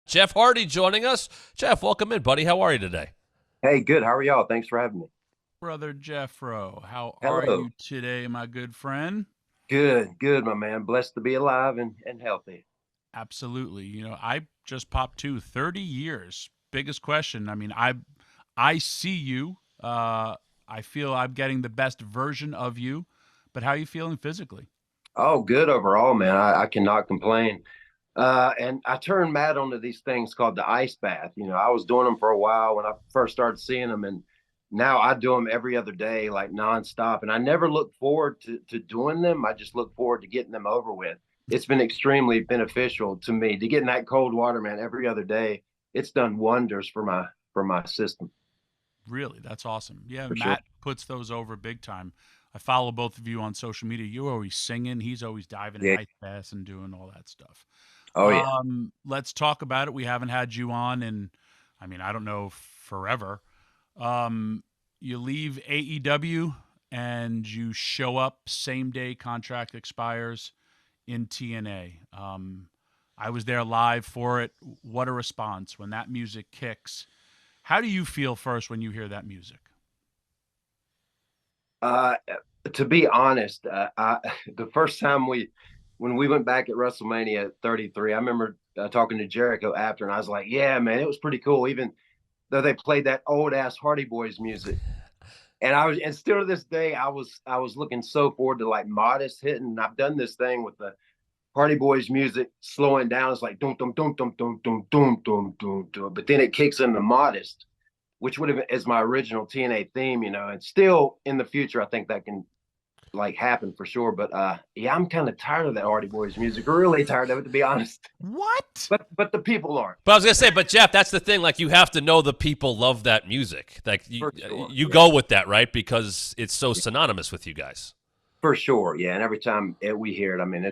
Jeff Hardy joining us. Jeff, welcome in, buddy. How are you today? Hey, good. How are y'all? Thanks for having me. Brother Jeffro, how are Hello. you today, my good friend? Good, my man. Blessed to be alive and healthy. Absolutely. I just popped 30 years. Biggest question. I see you. I feel I'm getting the best version of you, but how are you feeling physically? Oh, good overall, man. I cannot complain. And I turned mad onto these things called the ice bath. I was doing them for a while when I first started seeing them, and now I do them every other day, like nonstop. And I never look forward to doing them. I just look forward to getting them over with. It's been extremely beneficial to me to get in that cold water, man, every other day. It's done wonders for my system, Really, that's awesome. Yeah, for sure. Matt puts those over big time. I follow both of you on social media. You're always singing. He's always diving in Yeah. ice baths and doing all that stuff. Oh yeah. Let's talk about it. We haven't had you on in, I don't know, forever. You leave AEW and you show up same day contract expires in TNA. I was there live for it. What a response when that music kicks. How do you feel first when you hear that music? Uh, to be honest, the first time when we went back at WrestleMania 33, I remember talking to Jericho after, and I was like, "Yeah, man, it was pretty cool." Even though they played that old ass Hardy Boys music, and still to this day, I was looking so forward to like Modest hitting. And I've done this thing with the Hardy Boys music slowing down. It's like dum dum dum dum dum dum dum dum dum dum, but then it kicks into Modest, which would have as my original TNA theme, and still in the future, I think that can like happen for sure. But yeah, I'm kind of tired of that Hardy Boys music. Really tired of it, to be honest. What? But the people aren't. But I was gonna say, but Jeff, that's the thing. Like, you have to know the people love that music. Like, you For sure. you Yeah. go with that, right? Because it's so synonymous with you guys. For sure. Yeah. And every time we hear it, I mean,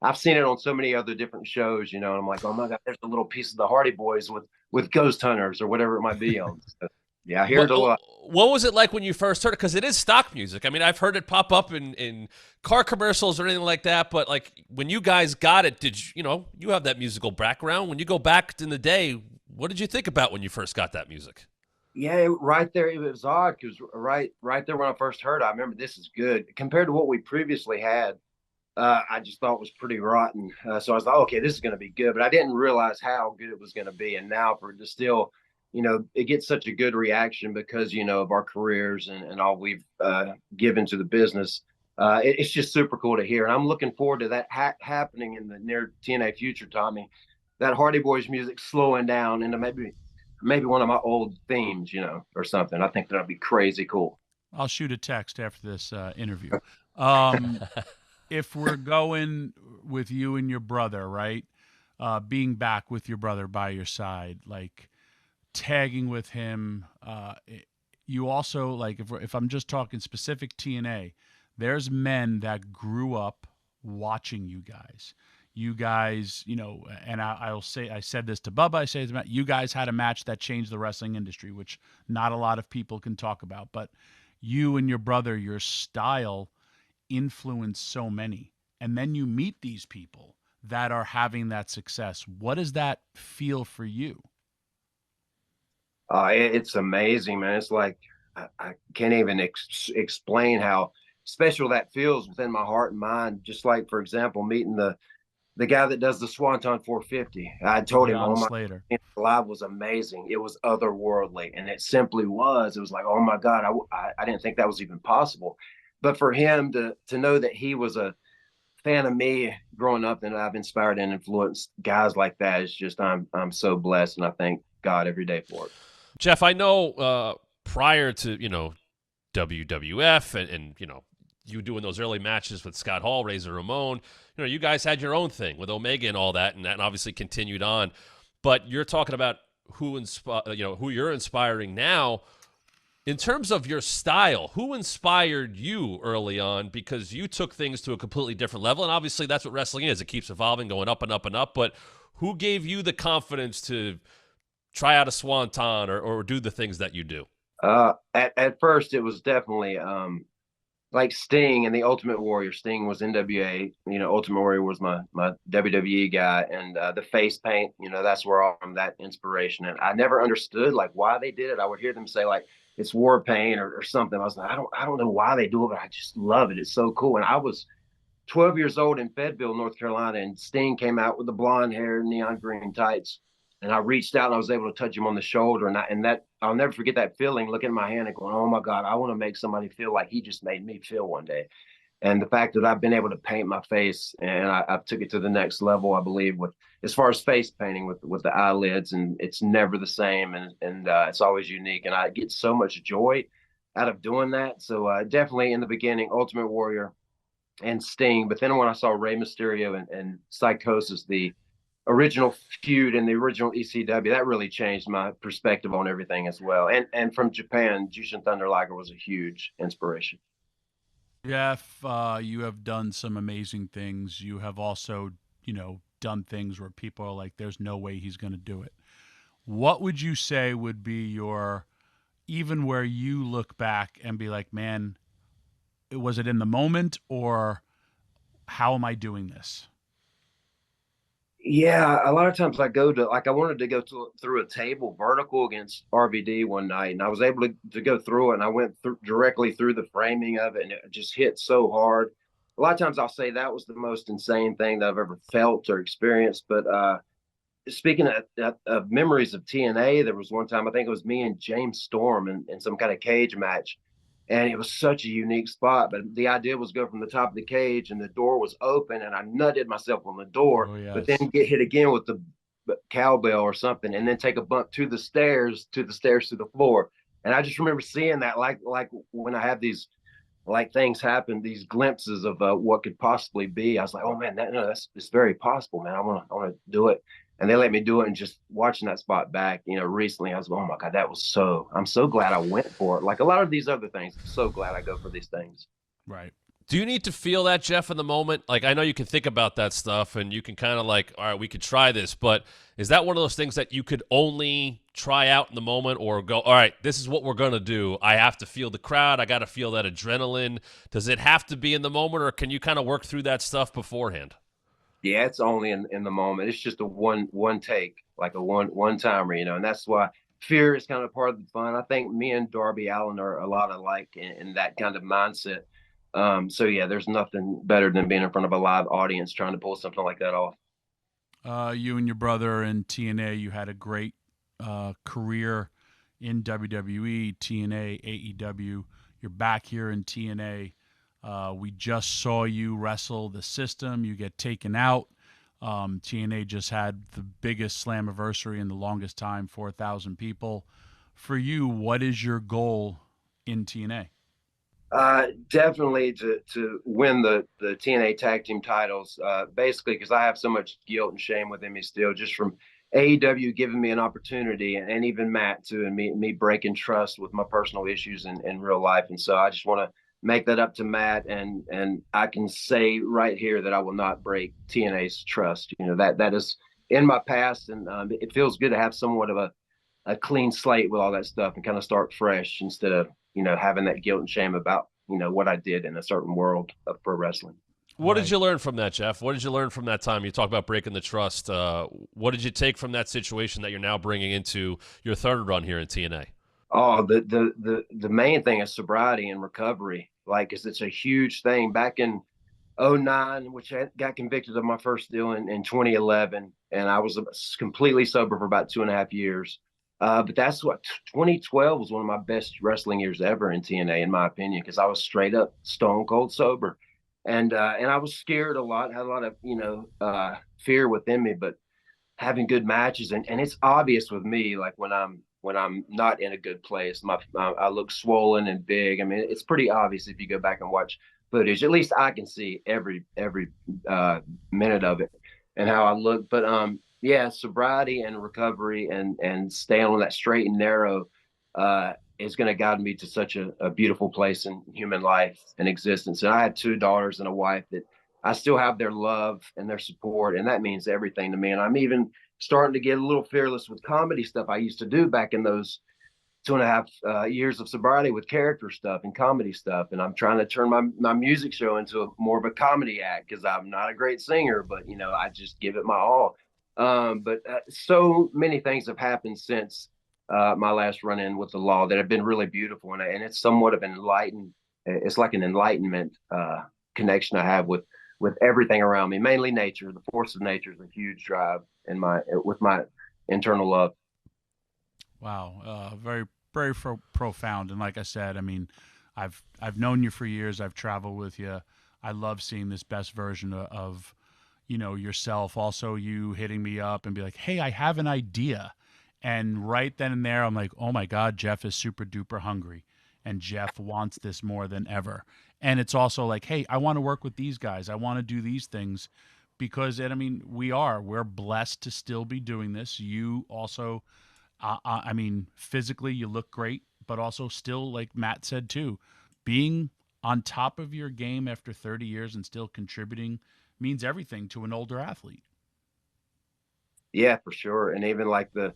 I've seen it on so many other different shows, and I'm like, oh my God, there's a little piece of the Hardy Boys with Ghost Hunters or whatever it might be on. So, yeah, I hear What it a lot. what was it like when you first heard it? Because it is stock music. I mean, I've heard it pop up in car commercials or anything like that. But like when you guys got it, did you have that musical background? When you go back in the day, what did you think about when you first got that music? Yeah, right there. It was odd because right there when I first heard it, I remember this is good compared to what we previously had. I just thought it was pretty rotten. So I was like, okay, this is going to be good, but I didn't realize how good it was going to be. And now for it to still, it gets such a good reaction because of our careers and all we've given to the business. It's just super cool to hear, and I'm looking forward to that happening in the near TNA future, Tommy. That Hardy Boys music slowing down into maybe one of my old themes, or something. I think that'd be crazy cool. I'll shoot a text after this interview. Um, if we're going with you and your brother, right? Being back with your brother by your side, like tagging with him. You also like if I'm just talking specific TNA, there's men that grew up watching you guys. You guys, and I'll say I said this to Bubba. I say this about you guys had a match that changed the wrestling industry, which not a lot of people can talk about. But you and your brother, your style influenced so many, and then you meet these people that are having that success. What does that feel for you? It's amazing, man. It's like I can't even explain how special that feels within my heart and mind. Just like, for example, meeting the guy that does the Swanton 450. I told him, Leon oh my, Slater. live was amazing. It was otherworldly, and it simply was. It was like, oh my God, I didn't think that was even possible. But for him to know that he was a fan of me growing up, and I've inspired and influenced guys like that, is just I'm so blessed, and I thank God every day for it. Jeff, I know prior to WWF and you doing those early matches with Scott Hall, Razor Ramon, you guys had your own thing with Omega and all that, and that obviously continued on. But you're talking about who you're inspiring now. In terms of your style, who inspired you early on? Because you took things to a completely different level, and obviously that's what wrestling is. It keeps evolving, going up and up and up. But who gave you the confidence to try out a swanton or do the things that you do? At first, it was definitely like Sting and the Ultimate Warrior. Sting was NWA, Ultimate Warrior was my WWE guy, and the face paint, that's where I'm that inspiration. And I never understood like why they did it. I would hear them say like it's war paint or something. I was like, I don't know why they do it, but I just love it. It's so cool. And I was 12 years old in Fayetteville, North Carolina, and Sting came out with the blonde hair, neon green tights. And I reached out and I was able to touch him on the shoulder. And that I'll never forget that feeling, looking at my hand and going, oh my God, I want to make somebody feel like he just made me feel one day. And the fact that I've been able to paint my face, and I've took it to the next level, I believe, with as far as face painting with the eyelids, and it's never the same, and it's always unique. And I get so much joy out of doing that. So definitely in the beginning, Ultimate Warrior and Sting. But then when I saw Rey Mysterio and Psychosis, the original feud and the original ECW, that really changed my perspective on everything as well. And from Japan, Jushin Thunder Liger was a huge inspiration. Jeff, you have done some amazing things. You have also, done things where people are like, there's no way he's going to do it. What would you say would be your, even where you look back and be like, man, was it in the moment, or how am I doing this? Yeah, a lot of times I go to I wanted to go through a table vertical against RVD one night, and I was able to go through it, and I went directly through the framing of it, and it just hit so hard. A lot of times I'll say that was the most insane thing that I've ever felt or experienced. But speaking of memories of TNA, there was one time I think it was me and James Storm in some kind of cage match, and it was such a unique spot. But the idea was go from the top of the cage, and the door was open, and I nutted myself on the door, Oh, but then yes. get hit again with the cowbell or something, and then take a bump to the stairs, to the floor. And I just remember seeing that, like when I have these like things happen, these glimpses of what could possibly be. I was like, oh man, that's it's very possible, man. I want to do it. And they let me do it. And just watching that spot back, recently, I was like, oh my God, I'm so glad I went for it. Like a lot of these other things, I'm so glad I go for these things. Right. Do you need to feel that, Jeff, in the moment? Like, I know you can think about that stuff and you can kind of like, all right, we could try this, but is that one of those things that you could only try out in the moment, or go, all right, this is what we're going to do. I have to feel the crowd. I got to feel that adrenaline. Does it have to be in the moment, or can you kind of work through that stuff beforehand? Yeah, it's only in the moment. It's just a one take, like a one timer, and that's why fear is kind of part of the fun. I think me and Darby Allin are a lot alike in that kind of mindset. So yeah, there's nothing better than being in front of a live audience trying to pull something like that off. You and your brother in TNA, you had a great career in WWE, TNA, AEW. You're back here in TNA. We just saw you wrestle the system. You get taken out. TNA just had the biggest Slammiversary in the longest time, 4,000 people. For you, what is your goal in TNA? Definitely to win the TNA tag team titles. Basically, because I have so much guilt and shame within me still, just from AEW giving me an opportunity, and even Matt too, and me breaking trust with my personal issues in real life. And so I just want to make that up to Matt, and I can say right here that I will not break TNA's trust. That is in my past, and it feels good to have somewhat of a clean slate with all that stuff and kind of start fresh instead of having that guilt and shame about what I did in a certain world of pro wrestling. What did you learn from that, Jeff? What did you learn from that time? You talk about breaking the trust. What did you take from that situation that you're now bringing into your third run here in TNA? Oh, the main thing is sobriety and recovery. Like, 'cause it's a huge thing. Back in '09, which I got convicted of my first deal in 2011, and I was completely sober for about 2.5 years. But that's what 2012 was one of my best wrestling years ever in TNA, in my opinion, because I was straight up stone cold sober, and I was scared a lot, had a lot of fear within me, but having good matches, and it's obvious with me, like when I'm not in a good place, I look swollen and big. I mean, it's pretty obvious if you go back and watch footage. At least I can see every minute of it and how I look. But yeah, sobriety and recovery and staying on that straight and narrow is going to guide me to such a beautiful place in human life and existence. And I had 2 daughters and a wife that I still have their love and their support, and that means everything to me. And I'm even starting to get a little fearless with comedy stuff I used to do back in those 2.5 years of sobriety with character stuff and comedy stuff. And I'm trying to turn my music show into more of a comedy act because I'm not a great singer, but, I just give it my all. But so many things have happened since my last run in with the law that have been really beautiful. And it's somewhat of an enlightened, it's like an enlightenment connection I have with everything around me, mainly nature. The force of nature is a huge drive with my internal love. Wow, very very profound. And like I said, I mean, I've known you for years. I've traveled with you. I love seeing this best version of yourself. Also, you hitting me up and be like, "Hey, I have an idea," and right then and there, I'm like, "Oh my God, Jeff is super duper hungry, and Jeff wants this more than ever." And it's also like, "Hey, I want to work with these guys. I want to do these things." Because, and I mean, we're blessed to still be doing this. You also, I mean, physically you look great, but also still, like Matt said too, being on top of your game after 30 years and still contributing means everything to an older athlete. Yeah, for sure. And even like the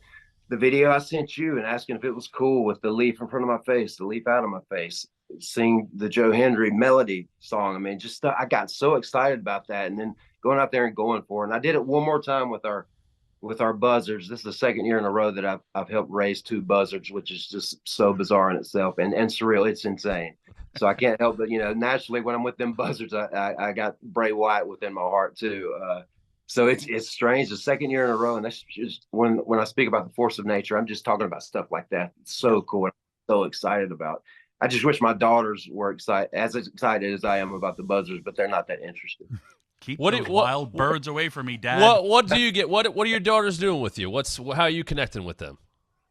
video I sent you and asking if it was cool with the leaf in front of my face, the leaf out of my face, sing the Joe Hendry melody song. I mean, just I got so excited about that, and then going out there and going for it. And I did it one more time with our buzzards. This is the second year in a row that I've helped raise 2 buzzards, which is just so bizarre in itself and surreal. It's insane. So I can't help but, naturally when I'm with them buzzards, I got Bray Wyatt within my heart too. So it's strange. The second year in a row, and that's just when I speak about the force of nature, I'm just talking about stuff like that. It's so cool. I'm so excited about. I just wish my daughters were as excited as I am about the buzzards, but they're not that interested. Keep those wild birds away from me, Dad. What do you get? What are your daughters doing with you? How are you connecting with them?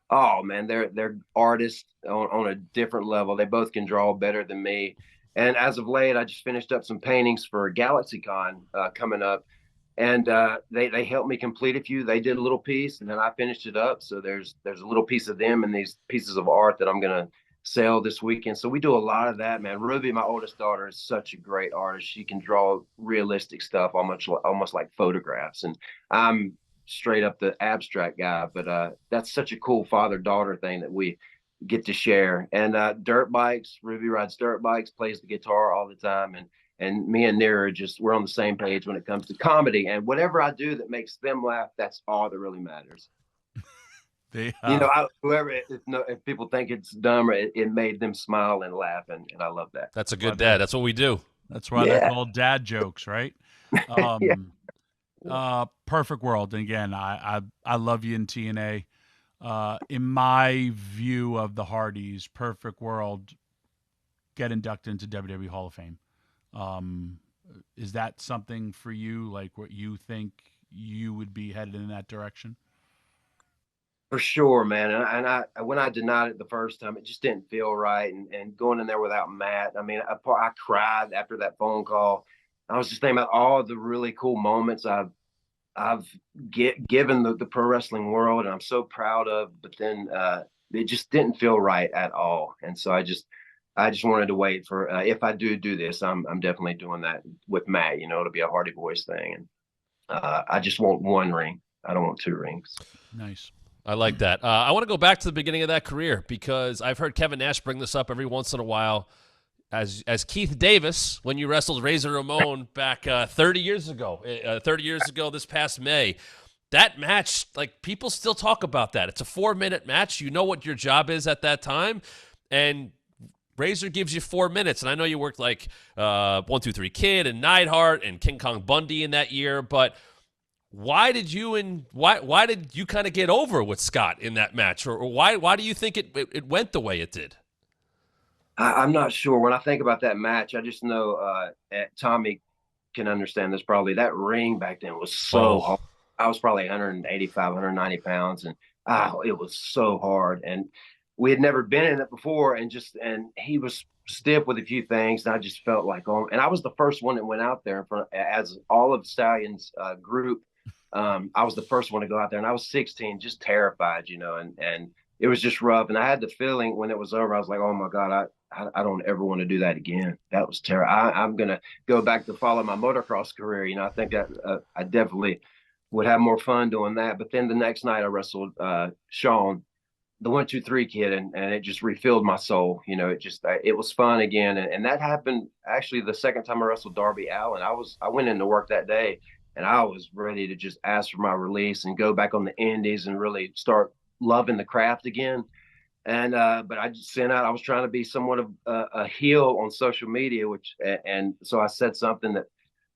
Oh man, they're artists on a different level. They both can draw better than me. And as of late, I just finished up some paintings for GalaxyCon coming up, and they helped me complete a few. They did a little piece, and then I finished it up. So there's a little piece of them and these pieces of art that I'm gonna sell this weekend. So we do a lot of that, man. Ruby, my oldest daughter, is such a great artist. She can draw realistic stuff, almost like photographs. And I'm straight up the abstract guy, but that's such a cool father-daughter thing that we get to share. And dirt bikes, Ruby rides dirt bikes, plays the guitar all the time, and me and Nira we're on the same page when it comes to comedy. And whatever I do that makes them laugh, that's all that really matters. If people think it's dumb, it made them smile and laugh, and I love that. That's a good dad. That's what we do. That's why they're called dad jokes, right? Perfect world. And again, I love you in TNA. In my view of the Hardys, perfect world, get inducted into WWE Hall of Fame. Is that something for you? Like what you think you would be headed in that direction? For sure, man. And I when I denied it the first time, it just didn't feel right. And going in there without Matt, I mean, I cried after that phone call. I was just thinking about all the really cool moments I've given the pro wrestling world, and I'm so proud of. But then it just didn't feel right at all. And so I just wanted to wait for if I do this, I'm definitely doing that with Matt. It'll be a Hardy Boys thing, and I just want 1 ring. I don't want 2 rings. Nice. I like that. I want to go back to the beginning of that career because I've heard Kevin Nash bring this up every once in a while. As Keith Davis, when you wrestled Razor Ramon back 30 years ago, this past May, that match, like people still talk about that. It's a 4-minute match. You know what your job is at that time, and Razor gives you 4 minutes. And I know you worked like 1-2-3 Kid and Neidhart and King Kong Bundy in that year, but why did you kind of get over with Scott in that match, or why do you think it went the way it did? I'm not sure. When I think about that match, I just know Tommy can understand this probably. That ring back then was so hard. I was probably 185, 190 pounds, and it was so hard. And we had never been in it before, and he was stiff with a few things, and I just felt like, and I was the first one that went out there as all of Stallion's group. I was the first one to go out there, and I was 16, just terrified, and it was just rough. And I had the feeling when it was over, I was like, oh my God, I don't ever want to do that again. That was terrible. I'm going to go back to follow my motocross career. I think that I definitely would have more fun doing that. But then the next night I wrestled Sean the 1-2-3 kid, and it just refilled my soul. You know, it was fun again, and that happened actually the second time I wrestled Darby Allin. I went into work that day, and I was ready to just ask for my release and go back on the indies and really start loving the craft again. And but I just sent out. I was trying to be somewhat of a heel on social media, and so I said something that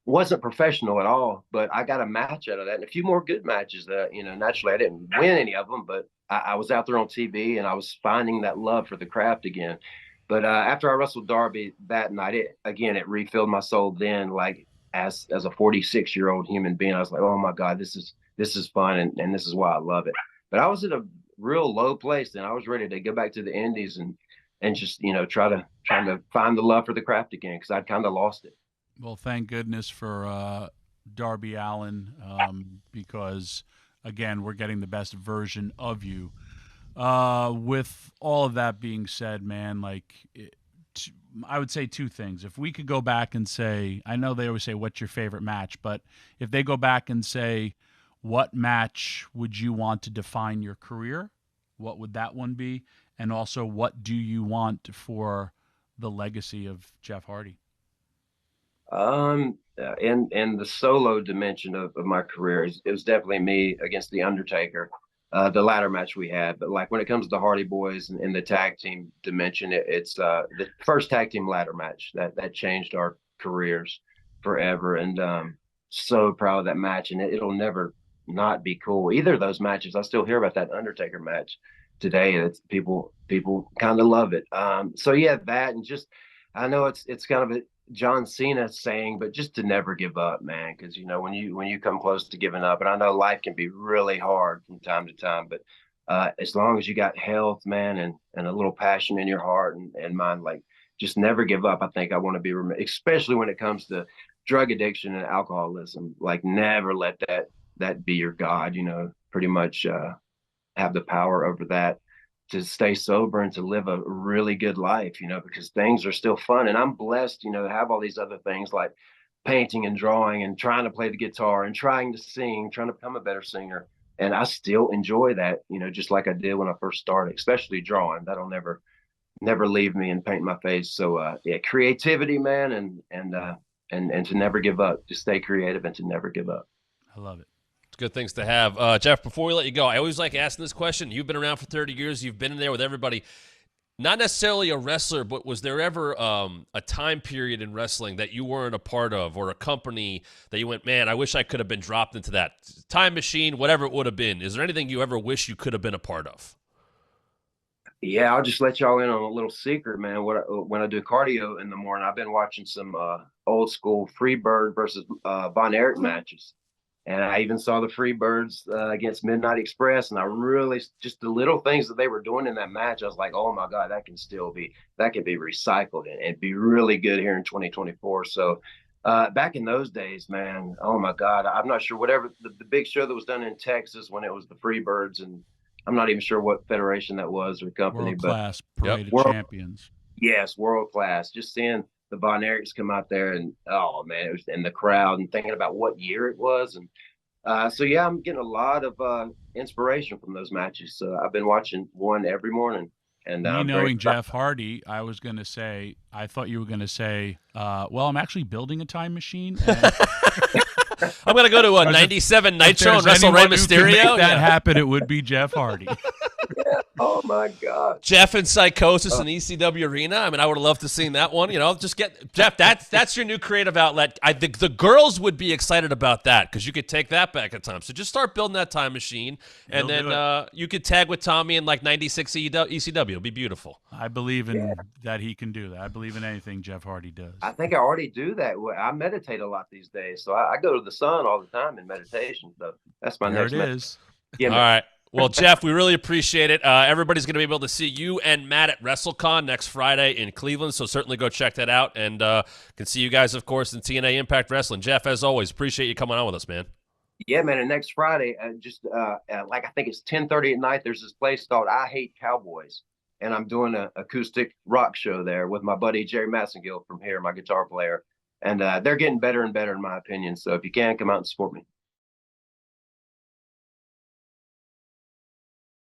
wasn't professional at all, but I got a match out of that and a few more good matches that, you know, naturally I didn't win any of them, but I was out there on TV and I was finding that love for the craft again. But after I wrestled Darby that night, it refilled my soul then, like as a 46-year-old human being. I was like, oh my God, this is fun and this is why I love it. But I was at a real low place and I was ready to go back to the indies and just, you know, trying to find the love for the craft again, because I'd kind of lost it. Well, thank goodness for Darby Allin, because, again, we're getting the best version of you. With all of that being said, man, I would say two things. If we could go back and say, I know they always say, what's your favorite match? But if they go back and say, what match would you want to define your career? What would that one be? And also, what do you want for the legacy of Jeff Hardy? In the solo dimension of my career, it was definitely me against the Undertaker, the ladder match we had. But like when it comes to the Hardy Boys and in the tag team dimension, it's the first tag team ladder match that changed our careers forever. And so proud of that match, and it'll never not be cool. Either of those matches, I still hear about that Undertaker match today. It's people kind of love it. So yeah, that, and just I know it's kind of a John Cena saying, but just to never give up, man. Because, you know, when you come close to giving up, and I know life can be really hard from time to time, but as long as you got health, man, and a little passion in your heart and mind, like, just never give up. I think I want to be, especially when it comes to drug addiction and alcoholism, like never let that be your God, you know, pretty much have the power over that, to stay sober and to live a really good life, you know, because things are still fun. And I'm blessed, you know, to have all these other things like painting and drawing and trying to play the guitar and trying to sing, trying to become a better singer. And I still enjoy that, you know, just like I did when I first started, especially drawing. That'll never leave me, and paint my face. So yeah, creativity, man, and to never give up, to stay creative and to never give up. I love it. Good things to have. Jeff, before we let you go, I always like asking this question. You've been around for 30 years. You've been in there with everybody. Not necessarily a wrestler, but was there ever a time period in wrestling that you weren't a part of, or a company that you went, man, I wish I could have been dropped into that time machine, whatever it would have been? Is there anything you ever wish you could have been a part of? Yeah, I'll just let y'all in on a little secret, man. When I do cardio in the morning, I've been watching some old school Freebird versus Von Erich matches. And I even saw the Freebirds against Midnight Express, and I really, just the little things that they were doing in that match, I was like, oh my God, that can be recycled and be really good here in 2024. So back in those days, man, oh my God, I'm not sure, whatever the big show that was done in Texas when it was the Freebirds, and I'm not even sure what federation that was or company, World class parade of champions. Yes, world class. Just seeing the Von Erichs come out there, and oh man, it was in the crowd, and thinking about what year it was, and so yeah, I'm getting a lot of inspiration from those matches. So I've been watching one every morning. And knowing Jeff Hardy, I thought you were going to say, well, I'm actually building a time machine. And I'm going to go to a 97 Nitro and wrestle Rey Mysterio. If that happen, it would be Jeff Hardy. Yeah. Oh my God. Jeff in Psychosis in ECW Arena. I mean, I would have loved to seen that one. You know, just get Jeff. That's your new creative outlet. I think the girls would be excited about that, because you could take that back in time. So just start building that time machine, and then you could tag with Tommy in like 96 ECW. It'll be beautiful. I believe in that he can do that. I believe in anything Jeff Hardy does. I think I already do that. I meditate a lot these days, so I go to the sun all the time in meditation. So that's my next. There it is. Yeah. All right. Well, Jeff, we really appreciate it. Everybody's going to be able to see you and Matt at WrestleCon next Friday in Cleveland, so certainly go check that out. And can see you guys, of course, in TNA Impact Wrestling. Jeff, as always, appreciate you coming on with us, man. Yeah, man. And next Friday, like I think it's 10:30 at night, there's this place called I Hate Cowboys. And I'm doing an acoustic rock show there with my buddy Jerry Massengill from here, my guitar player. And they're getting better and better, in my opinion. So if you can, come out and support me.